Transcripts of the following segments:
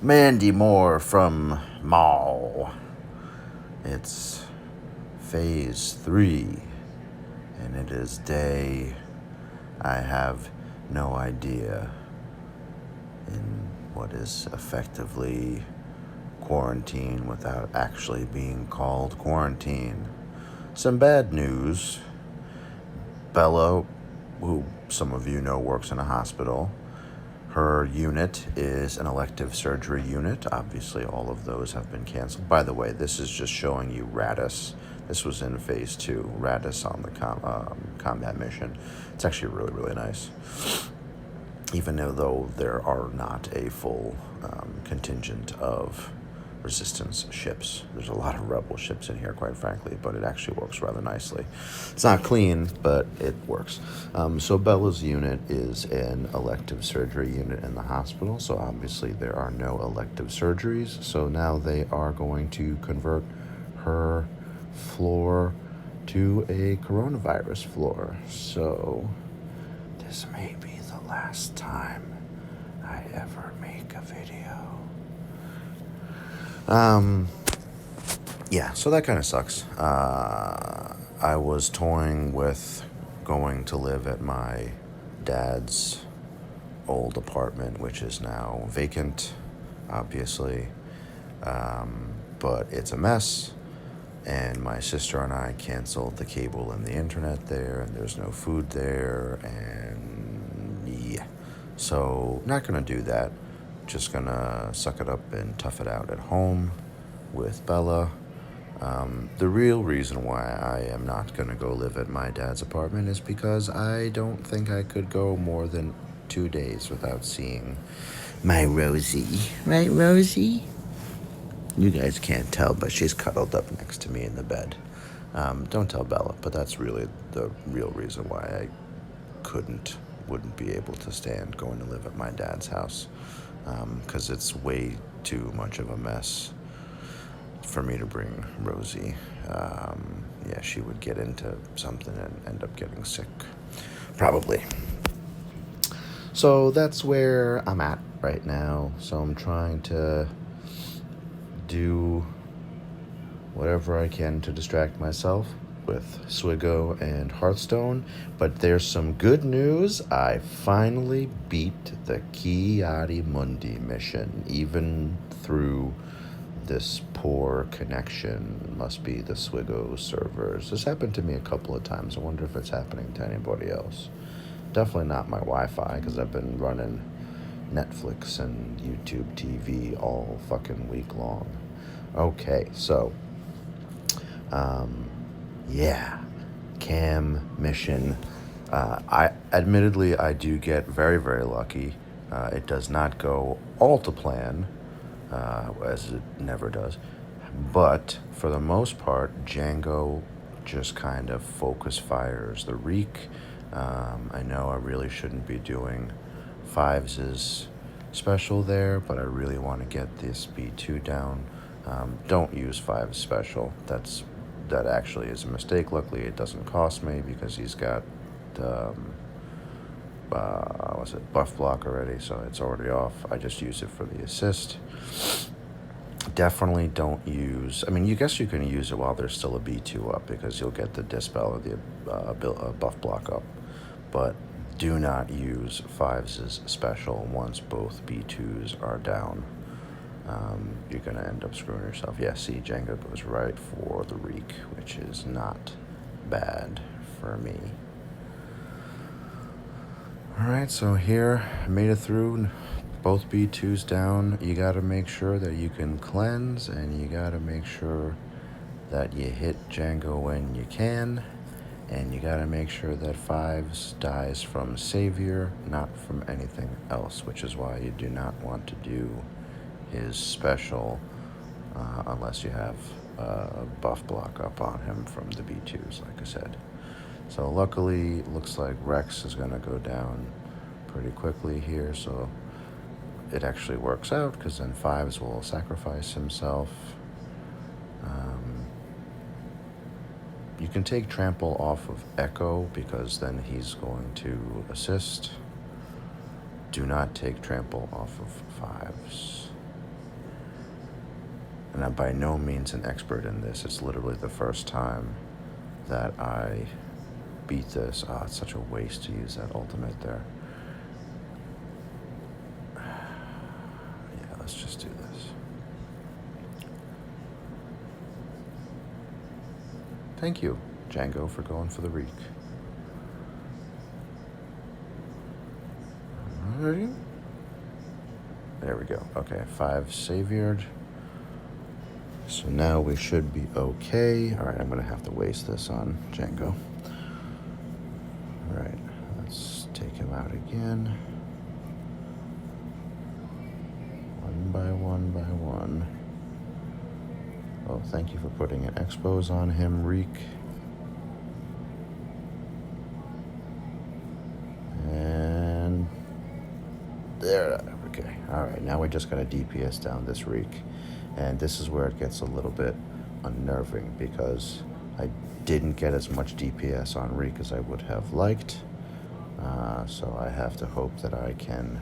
Mandy Moore from Mall. It's phase 3, and it is day, I have no idea, in what is effectively quarantine without actually being called quarantine. Some bad news. Bella, who some of you know works in a hospital, her unit is an elective surgery unit. Obviously, all of those have been canceled. By the way, this is just showing you Radis. This was in phase 2, Radis on the combat mission. It's actually really, really nice. Even though there are not a full contingent of resistance ships. There's a lot of rebel ships in here, quite frankly, but it actually works rather nicely. It's not clean, but it works. So Bella's unit is an elective surgery unit in the hospital, so obviously there are no elective surgeries. So now they are going to convert her floor to a coronavirus floor. So this may be the last time I ever make a video. Yeah, so that kind of sucks. I was toying with going to live at my dad's old apartment, which is now vacant, obviously. But it's a mess, and my sister and I canceled the cable and the internet there, and there's no food there, and yeah. So, not gonna do that. Just gonna suck it up and tough it out at home with Bella. The real reason why I am not gonna go live at my dad's apartment is because I don't think I could go more than 2 days without seeing my Rosie. Right, Rosie? You guys can't tell, but she's cuddled up next to me in the bed. Don't tell Bella, but that's really the real reason why I wouldn't be able to stand going to live at my dad's house. Because it's way too much of a mess for me to bring Rosie. Yeah, she would get into something and end up getting sick. Probably. So that's where I'm at right now. So I'm trying to do whatever I can to distract myself with Swigo and Hearthstone. But there's some good news. I finally beat the Kiadi Mundi mission, even through this poor connection. Must be the Swigo servers. This happened to me a couple of times. I wonder if it's happening to anybody else. Definitely not my Wi-Fi, because I've been running Netflix and YouTube TV all fucking week long. Okay, so yeah, KAM mission. I do get very, very lucky. It does not go all to plan, as it never does. But for the most part, Django just kind of focus fires the reek. I know I really shouldn't be doing Fives' special there, but I really want to get this B2 down. Don't use Fives' special. That actually is a mistake. Luckily, it doesn't cost me because he's got buff block already, so it's already off. I just use it for the assist. Definitely don't use, I mean, you guess you can use it while there's still a B2 up, because you'll get the dispel or the buff block up, but do not use Fives' special once both B2s are down. You're going to end up screwing yourself. Yeah, see, Django goes right for the reek, which is not bad for me. Alright, so here, I made it through, both B2s down. You got to make sure that you can cleanse, and you got to make sure that you hit Django when you can, and you got to make sure that Fives dies from Savior, not from anything else, which is why you do not want to do his special unless you have a buff block up on him from the B2s, like I said. So luckily, it looks like Rex is going to go down pretty quickly here, so it actually works out, because then Fives will sacrifice himself. You can take Trample off of Echo, because then he's going to assist. Do not take Trample off of Fives. and I'm by no means an expert in this. It's literally the first time that I beat this. Oh, it's such a waste to use that ultimate there. Yeah, let's just do this. Thank you, Django, for going for the reek. Alrighty. There we go. Okay, 5 saviored. So now we should be okay. All right, I'm gonna have to waste this on Django. All right, let's take him out again. One by one. Oh, thank you for putting an expose on him, Reek. And there, okay. All right, now we just gotta DPS down this Reek. And this is where it gets a little bit unnerving because I didn't get as much DPS on Reek as I would have liked. So I have to hope that I can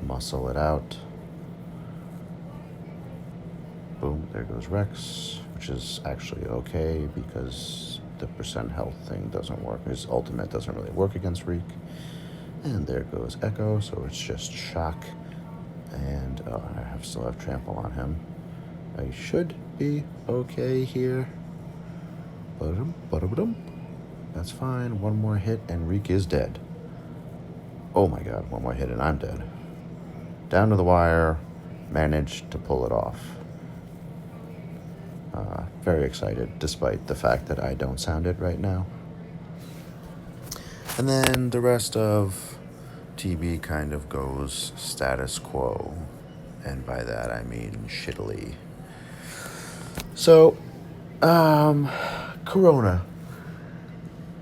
muscle it out. Boom, there goes Rex, which is actually okay because the percent health thing doesn't work. His ultimate doesn't really work against Reek. And there goes Echo, so it's just shock. And I still have trample on him. I should be okay here. That's fine. One more hit and Reek is dead. Oh my god, one more hit and I'm dead. Down to the wire, managed to pull it off. Very excited, despite the fact that I don't sound it right now. And then the rest of TB kind of goes status quo. And by that I mean shittily. So, Corona.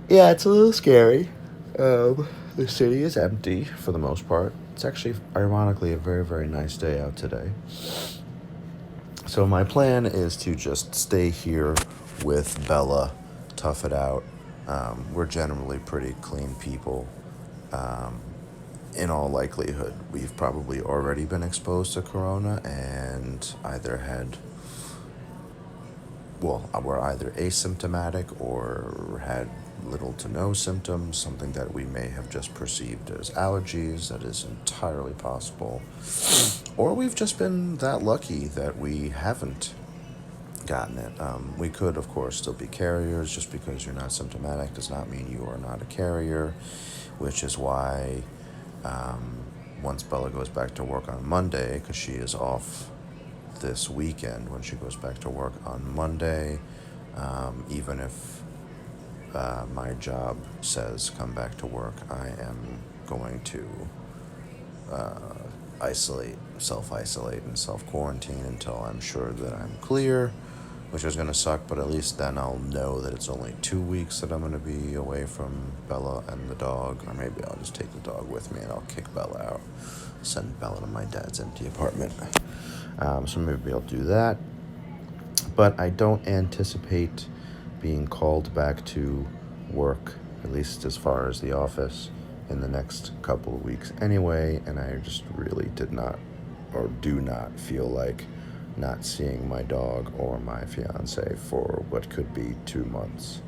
Yeah, it's a little scary. The city is empty for the most part. It's actually, ironically, a very, very nice day out today. So my plan is to just stay here with Bella, tough it out. We're generally pretty clean people. In all likelihood, we've probably already been exposed to Corona and we're either asymptomatic or had little to no symptoms, something that we may have just perceived as allergies. That is entirely possible. Or we've just been that lucky that we haven't gotten it. We could, of course, still be carriers. Just because you're not symptomatic does not mean you are not a carrier, which is why once Bella goes back to work on Monday, because she is off this weekend, when she goes back to work on Monday, even if my job says come back to work, I am going to self-isolate and self-quarantine until I'm sure that I'm clear, which is going to suck, but at least then I'll know that it's only 2 weeks that I'm going to be away from Bella and the dog, or maybe I'll just take the dog with me and I'll kick Bella out, send Bella to my dad's empty apartment. So maybe I'll do that, but I don't anticipate being called back to work, at least as far as the office, in the next couple of weeks anyway, and I just really did not or do not feel like not seeing my dog or my fiance for what could be 2 months.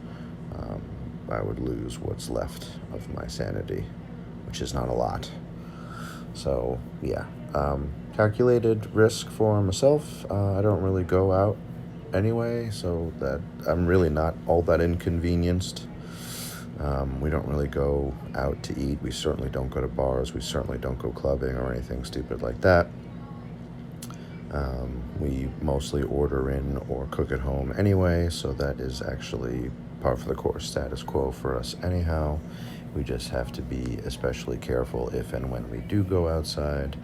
I would lose what's left of my sanity, which is not a lot. So yeah, calculated risk for myself. I don't really go out anyway, so that I'm really not all that inconvenienced. We don't really go out to eat. We certainly don't go to bars. We certainly don't go clubbing or anything stupid like that. We mostly order in or cook at home anyway, so that is actually par for the course, status quo for us anyhow. We just have to be especially careful if and when we do go outside.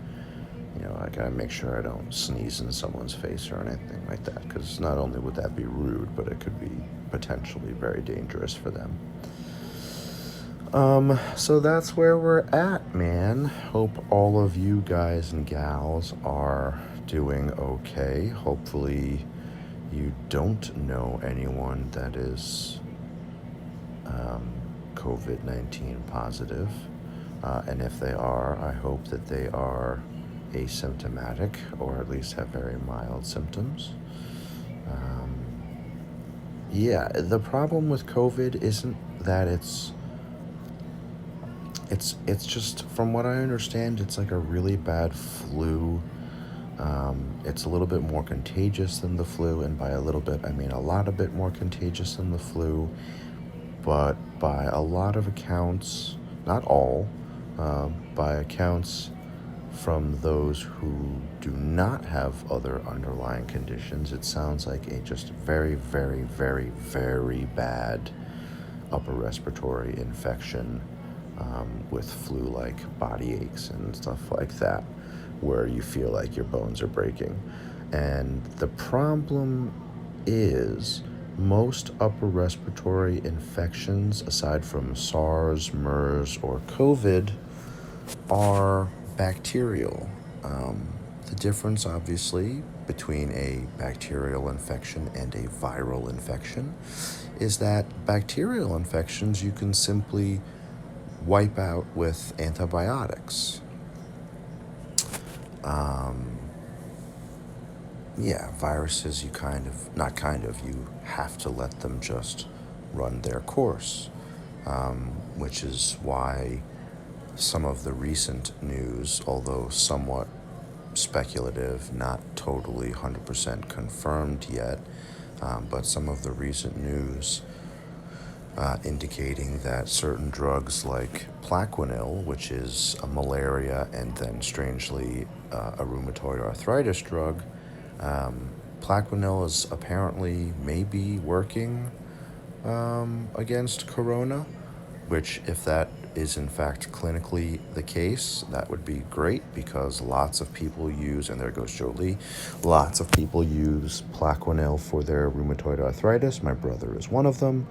You know, I gotta make sure I don't sneeze in someone's face or anything like that, because not only would that be rude, but it could be potentially very dangerous for them. So that's where we're at, man. Hope all of you guys and gals are doing okay. Hopefully you don't know anyone that is COVID-19 positive. And if they are, I hope that they are asymptomatic, or at least have very mild symptoms. Yeah, the problem with COVID isn't that it's just, from what I understand, it's like a really bad flu. It's a little bit more contagious than the flu, and by a little bit I mean a lot a bit more contagious than the flu. But by a lot of accounts, not all, by accounts from those who do not have other underlying conditions, it sounds like a just very, very, very, very bad upper respiratory infection, with flu-like body aches and stuff like that, where you feel like your bones are breaking. And the problem is, most upper respiratory infections, aside from SARS, MERS, or COVID, are bacterial. The difference, obviously, between a bacterial infection and a viral infection is that bacterial infections you can simply wipe out with antibiotics. Yeah, viruses, you you have to let them just run their course, which is why some of the recent news, although somewhat speculative, not totally 100% confirmed yet, but some of the recent news indicating that certain drugs like Plaquenil, which is a malaria and then strangely a rheumatoid arthritis drug, Plaquenil is apparently maybe working against corona, which, if that is in fact clinically the case, that would be great, because lots of people use, and there goes Jolie, lots of people use Plaquenil for their rheumatoid arthritis. My brother is one of them.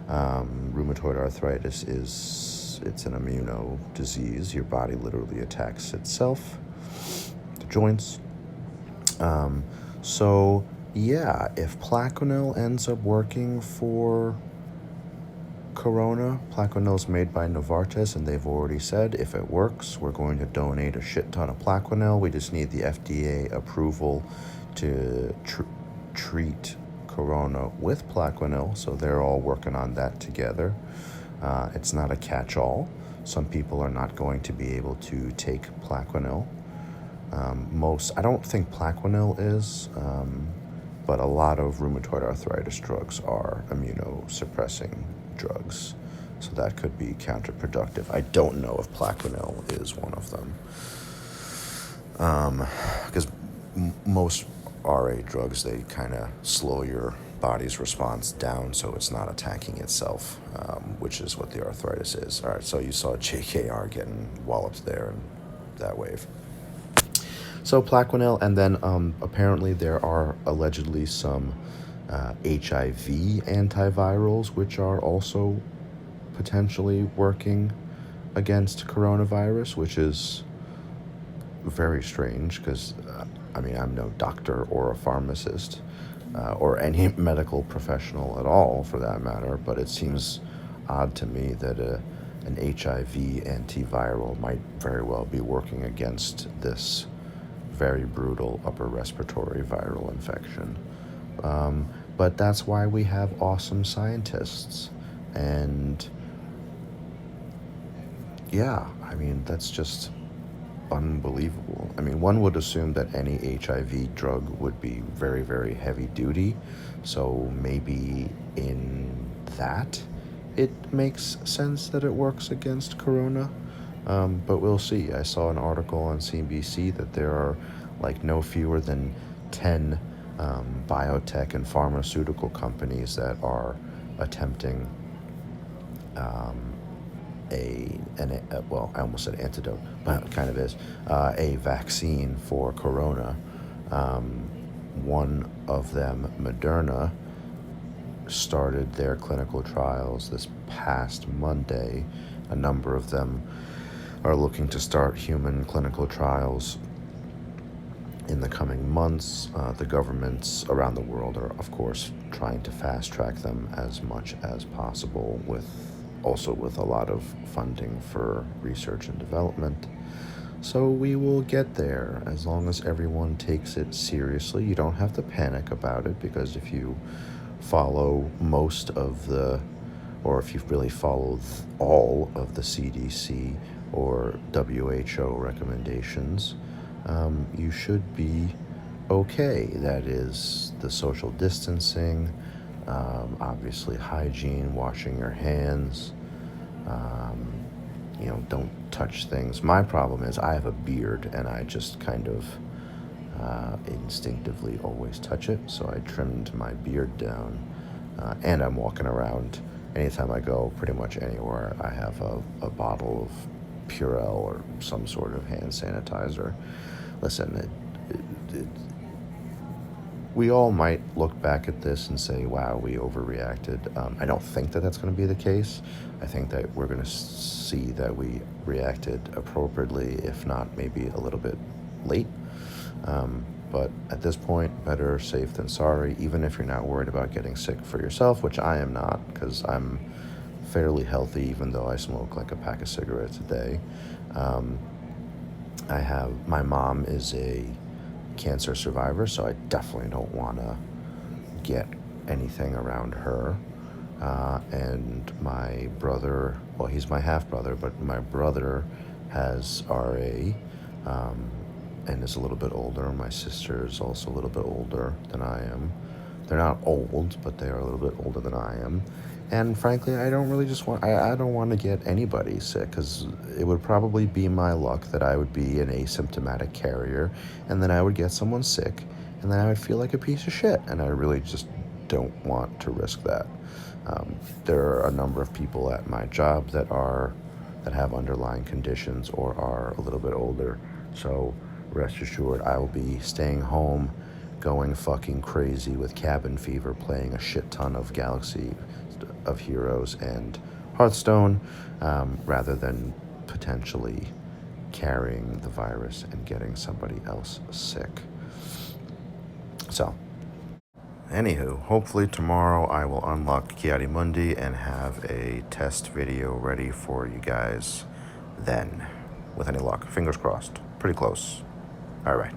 Rheumatoid arthritis it's an immuno disease. Your body literally attacks itself, the joints. So yeah, if Plaquenil ends up working for corona, Plaquenil's made by Novartis, and they've already said if it works, we're going to donate a shit ton of Plaquenil. We just need the FDA approval to treat corona with Plaquenil, so they're all working on that together. It's not a catch-all. Some people are not going to be able to take Plaquenil. I don't think Plaquenil is, but a lot of rheumatoid arthritis drugs are immunosuppressing drugs, so that could be counterproductive. I don't know if Plaquenil is one of them, because most RA drugs, they kind of slow your body's response down so it's not attacking itself, which is what the arthritis is. All right, so you saw JKR getting walloped there in that wave. So Plaquenil, and then apparently there are allegedly some HIV antivirals which are also potentially working against coronavirus, which is very strange because, I'm no doctor or a pharmacist or any medical professional at all for that matter, but it seems odd to me that an HIV antiviral might very well be working against this very brutal upper respiratory viral infection. But that's why we have awesome scientists. And yeah, that's just unbelievable. One would assume that any HIV drug would be very, very heavy duty. So maybe in that, it makes sense that it works against corona. But we'll see. I saw an article on CNBC that there are no fewer than 10 biotech and pharmaceutical companies that are attempting I almost said antidote, but it kind of is, a vaccine for corona. One of them, Moderna, started their clinical trials this past Monday. A number of them are looking to start human clinical trials in the coming months. The governments around the world are, of course, trying to fast track them as much as possible, with a lot of funding for research and development. So we will get there as long as everyone takes it seriously. You don't have to panic about it, because if you follow most of the, or if you really follow all of the CDC or WHO recommendations, you should be okay. That is the social distancing, obviously hygiene, washing your hands, don't touch things. My problem is I have a beard and I just kind of instinctively always touch it. So I trimmed my beard down, and I'm walking around. Anytime I go pretty much anywhere, I have a bottle of Purell or some sort of hand sanitizer. Listen, we all might look back at this and say, wow, we overreacted. I don't think that that's going to be the case. I think that we're going to see that we reacted appropriately, if not maybe a little bit late. But at this point, better safe than sorry, even if you're not worried about getting sick for yourself, which I am not, because I'm fairly healthy, even though I smoke like a pack of cigarettes a day. My mom is a cancer survivor, so I definitely don't want to get anything around her. And my brother, well, he's my half brother, but my brother has RA, and is a little bit older. My sister is also a little bit older than I am. They're not old, but they are a little bit older than I am. And frankly, I don't really just want, I don't want to get anybody sick, because it would probably be my luck that I would be an asymptomatic carrier, and then I would get someone sick, and then I would feel like a piece of shit, and I really just don't want to risk that. There are a number of people at my job that have underlying conditions or are a little bit older, so rest assured I will be staying home, going fucking crazy with cabin fever, playing a shit ton of Galaxy of Heroes and Hearthstone, rather than potentially carrying the virus and getting somebody else sick. So, anywho, hopefully tomorrow I will unlock Kiadi Mundi and have a test video ready for you guys then, with any luck. Fingers crossed. Pretty close. All right.